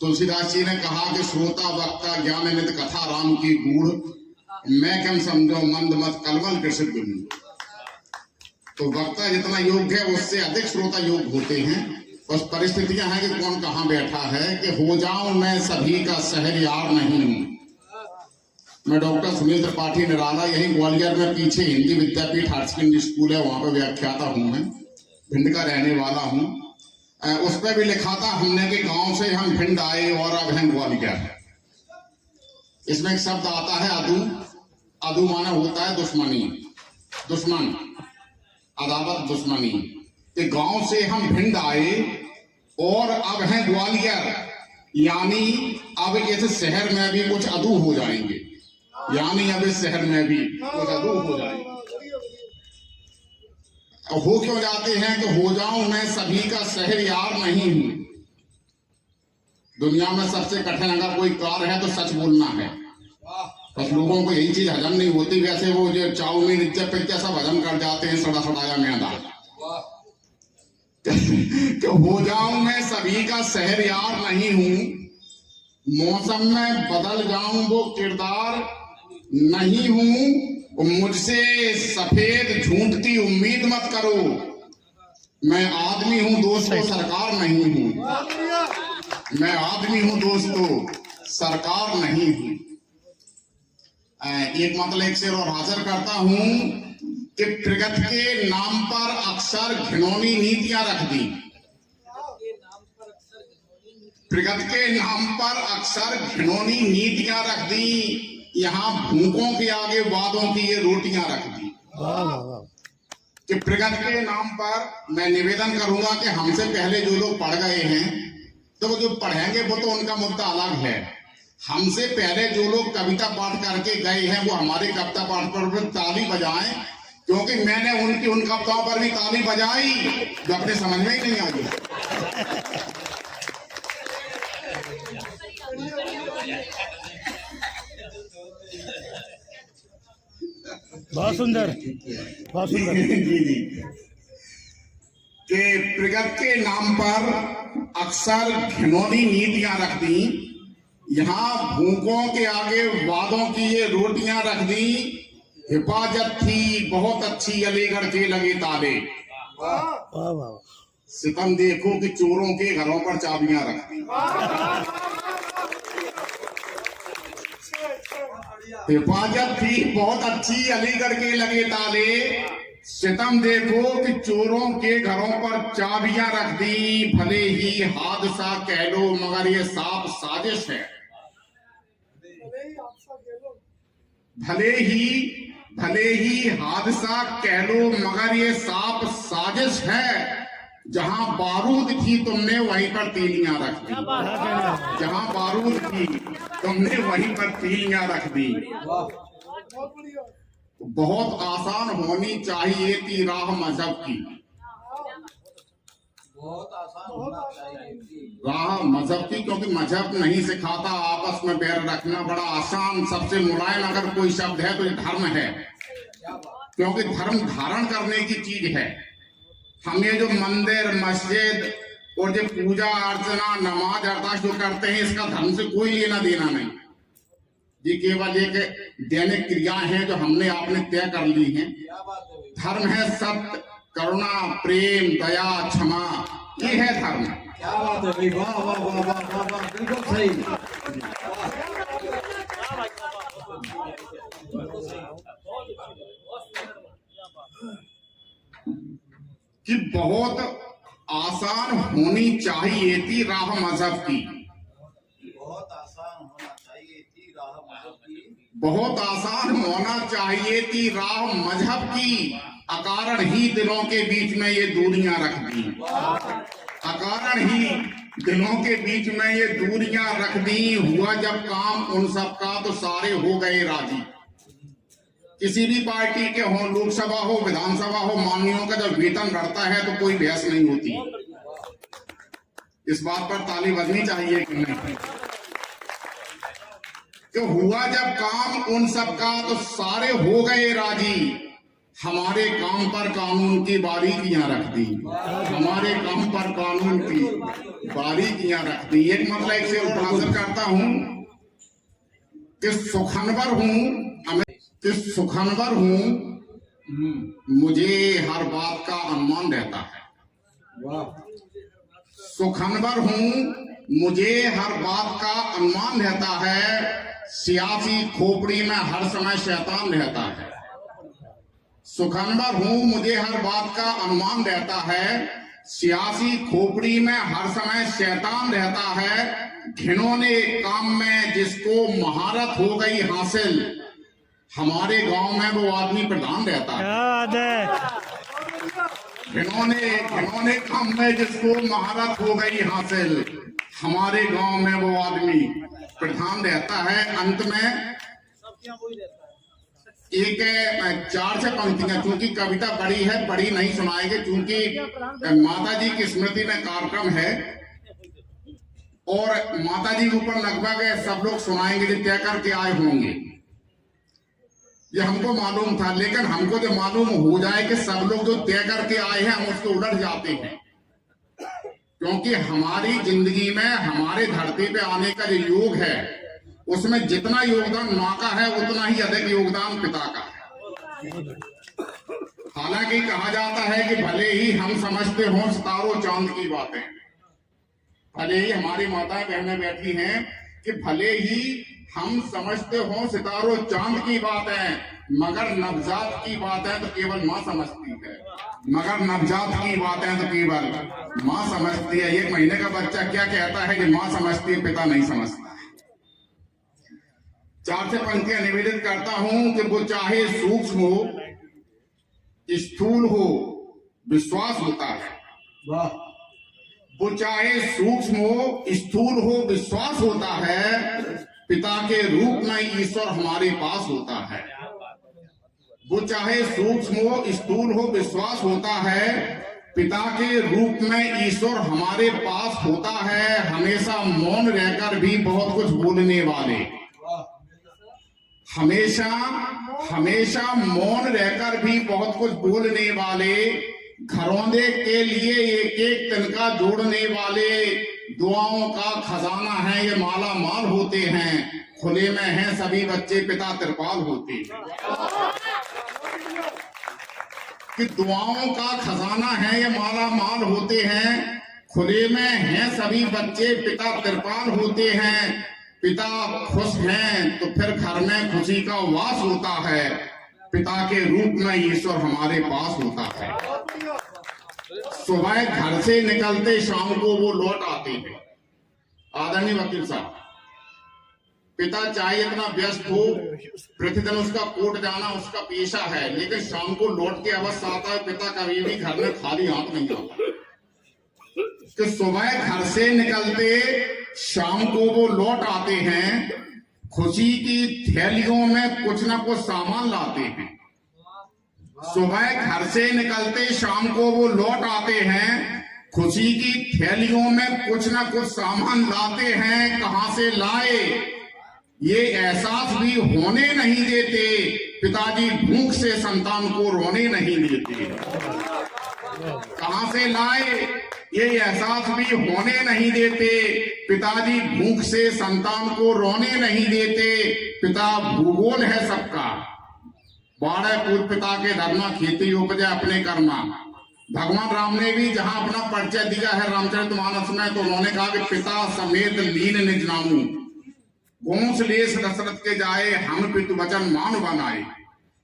तुलसीदास जी ने कहा कि श्रोता वक्ता ज्ञान नित कथा राम की गूढ़, मैं कम समझो मंद मत कलवल कृषि गुण। तो वक्ता जितना योग्य है उससे अधिक श्रोता योग्य होते हैं। बस परिस्थितियां हैं कि कौन कहाँ बैठा है। कि हो जाऊं मैं सभी का शहरयार नहीं हूं। मैं डॉक्टर सुनील त्रिपाठी निराला, यही ग्वालियर में पीछे हिंदी विद्यापीठ हायर सेकेंडरी स्कूल है, वहां पर व्याख्याता हूं। मैं भिंड का रहने वाला हूं। उस पर भी लिखा था हमने कि गांव से हम भिंड आए और अब हैं ग्वालियर। इसमें एक शब्द आता है अदू। अदू माना होता है दुश्मनी, दुश्मन, अदावत, दुश्मनी। कि गांव से हम भिंड आए और अब हैं ग्वालियर, यानी अब इस शहर में भी कुछ अदू हो जाएंगे, यानी अब इस शहर में भी कुछ अदू हो जाएंगे। हो क्यों जाते हैं कि हो जाऊं मैं सभी का शहरयार नहीं हूं। दुनिया में सबसे कठिन अगर कोई कार्य है तो सच बोलना है। बस लोगों को यही चीज हजम नहीं होती। वैसे वो जो चाउमीन इज्जत पिज्जा सब हजम कर जाते हैं, सड़ा सड़ाया मैदा। कि हो जाऊं मैं सभी का शहरयार नहीं हूं, मौसम में बदल जाऊं वो किरदार नहीं हूं। मुझसे सफेद झूठती उम्मीद मत करो, मैं आदमी हूं दोस्तों सरकार नहीं हूं। मैं आदमी हूं दोस्तों सरकार नहीं हूं। एक मतलब एक शेर और हाजिर करता हूं कि प्रगति के नाम पर अक्सर घिनौनी नीतियां रख दी। प्रगति के नाम पर अक्सर घिनौनी नीतियां रख दी। यहाँ भूखों के आगे वादों की ये रोटियां रख दी। कि प्रगति के नाम पर मैं निवेदन करूंगा कि हमसे पहले जो लोग पढ़ गए हैं, तो वो जो पढ़ेंगे वो तो उनका मुद्दा अलग है। हमसे पहले जो लोग कविता पाठ करके गए हैं वो हमारे कविता पाठ पर ताली बजाएं, क्योंकि मैंने उनकी उन कविताओं पर भी ताली बजाई जो अपने समझ में ही नहीं आई। बहुत सुंदर, बहुत सुंदर। जी जी। कि प्रगति के नाम पर अक्सर घिनौनी नीतियां रख दी। यहाँ भूखों के आगे वादों की ये रोटियां रख दी। हिफाजत थी बहुत अच्छी अलीगढ़ के लगे ताले, सितम देखो कि चोरों के घरों पर चाबियां रख दी। हिफाजत थी बहुत अच्छी अलीगढ़ के लगे ताले, सितम देखो कि चोरों के घरों पर चाबियां रख दी। भले ही हादसा कह लो मगर ये साफ साजिश है। भले ही हादसा कह लो मगर ये साफ साजिश है। जहां बारूद थी तुमने वहीं पर तीलियां रख दी। जहां बारूद थी तुमने वहीं पर तीलियां रख दी। बहुत आसान होनी चाहिए थी राह मजहब की। बहुत आसान होना चाहिए राह मजहब की, क्योंकि मजहब नहीं सिखाता आपस में बैर रखना। बड़ा आसान, सबसे मुलायम अगर कोई शब्द है तो ये धर्म है, क्योंकि धर्म धारण करने की चीज है। हम ये जो मंदिर मस्जिद और जो पूजा अर्चना नमाज अरदास जो करते हैं, इसका धर्म से कोई लेना देना नहीं। ये केवल एक दैनिक क्रियाएं हैं जो हमने आपने तय कर ली हैं। धर्म है सत्य, करुणा, प्रेम, दया, क्षमा, ये है धर्म। क्या बात है भाई, वाह वाह वाह वाह वाह वाह, बिल्कुल सही। कि बहुत आसान होनी चाहिए थी राह मजहब की। बहुत आसान होना चाहिए थी राह मजहब की। बहुत आसान होना चाहिए थी राह मजहब की। अकारण ही दिलों के बीच में ये दूरियां रख दी। अकारण ही दिलों के बीच में ये दूरियां रख दी। हुआ जब काम उन सब का तो सारे हो गए राजी। किसी भी पार्टी के हो, लोकसभा हो, विधानसभा हो, माननीयों का जब वेतन बढ़ता है तो कोई बहस नहीं होती। इस बात पर ताली बजनी चाहिए कि नहीं। कि हुआ जब काम उन सब का तो सारे हो गए राजी। हमारे काम पर कानून की बारीकियां रख दी, हमारे काम पर कानून की बारीकियां रख दी। एक मतलब एक से उपहासन करता हूं कि सुखनवर हूं, मुझे हर बात का अनुमान रहता है। सुखनवर हूं, मुझे हर बात का अनुमान रहता है। सियासी खोपड़ी में हर समय शैतान रहता है। सुखनवर हूं, मुझे हर बात का अनुमान रहता है। सियासी खोपड़ी में हर समय शैतान रहता है। घिनौने काम में जिसको महारत हो गई हासिल, हमारे गांव में वो आदमी प्रधान रहता है। घिनौने काम में जिसको महारत हो गई हासिल, हमारे गांव में वो आदमी प्रधान रहता है। अंत में एक 4-6 पंक्तियां, चूंकि कविता बड़ी है, बड़ी नहीं सुनाएंगे, चूंकि माता जी की स्मृति में कार्यक्रम है और माता जी के ऊपर लगभग सब लोग सुनाएंगे जो तय करके आए होंगे। ये हमको मालूम था, लेकिन हमको जो मालूम हो जाए कि सब लोग जो तय करके आए हैं, हम उसको उलट जाते हैं, क्योंकि हमारी जिंदगी में हमारे धरती पे आने का जो योग है, उसमें जितना योगदान माँ का है उतना ही अधिक योगदान पिता का है। हालांकि कहा जाता है कि भले ही हम समझते हों सितारों चांद की बातें, भले ही हमारी माताएं बहनें बैठी हैं कि भले ही हम समझते हों सितारों चांद की बातें, मगर नवजात की बातें तो केवल माँ समझती है। मगर नवजात की बातें तो केवल माँ समझती है। 1 महीने का बच्चा क्या कहता है कि माँ समझती है, पिता नहीं समझता। 4-6 पंक्तियां निवेदित करता हूं कि वो चाहे सूक्ष्म हो, स्थूल हो, विश्वास होता है। वो चाहे सूक्ष्म हो, स्थूल हो, विश्वास होता है। पिता के रूप में ईश्वर हमारे पास होता है। वो चाहे सूक्ष्म हो, स्थूल हो, विश्वास होता है। पिता के रूप में ईश्वर हमारे पास होता है। हमेशा मौन रहकर भी बहुत कुछ बोलने वाले, हमेशा मौन रहकर भी बहुत कुछ बोलने वाले, घरौंदे के लिए एक एक तिनका जोड़ने वाले, दुआओं का खजाना है ये माला माल होते हैं। खुले में हैं सभी बच्चे, पिता तिरपाल होते हैं। कि दुआओं का खजाना है ये माला माल होते हैं। खुले में हैं सभी बच्चे, पिता तिरपाल होते हैं। पिता खुश हैं तो फिर घर में खुशी का वास होता है। पिता के रूप में ईश्वर हमारे पास होता है। सुबह घर से निकलते शाम को वो लौट आते हैं। आदरणीय वकील साहब, पिता चाहे इतना व्यस्त हो, प्रतिदिन उसका कोर्ट जाना उसका पेशा है, लेकिन शाम को लौट के अवश्य आता है। पिता कभी भी घर में खाली हाथ नहीं आता। कि सुबह घर से निकलते शाम को वो लौट आते हैं, खुशी की थैलियों में कुछ ना कुछ सामान लाते हैं। सुबह घर से निकलते शाम को वो लौट आते हैं, खुशी की थैलियों में कुछ ना कुछ सामान लाते हैं। कहां से लाए ये एहसास भी होने नहीं देते। पिताजी भूख से संतान को रोने नहीं देते। कहां से लाए ये एहसास भी होने नहीं देते। पिताजी भूख से संतान को रोने नहीं देते। पिता भूगोल है सबका, बारह पूर्व पिता के धर्मा खेती उपजे अपने कर्मा। भगवान राम ने भी जहां अपना परिचय दिया है रामचरितमानस में, तो उन्होंने कहा कि पिता समेत लीन निज नामू, गोंस लेस दशरथ के जाए, हम पितु वचन मान बनाए।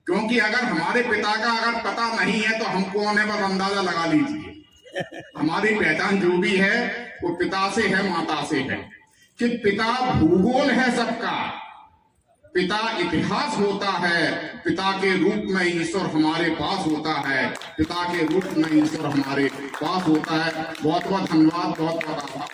क्योंकि अगर हमारे पिता का अगर पता नहीं है तो हम कौन है बस अंदाजा लगा लीजिए। हमारी पहचान जो भी है वो पिता से है, माता से है। कि पिता भूगोल है सबका, पिता इतिहास होता है। पिता के रूप में ईश्वर हमारे पास होता है। पिता के रूप में ईश्वर हमारे पास होता है। बहुत बहुत धन्यवाद, बहुत बहुत आभार।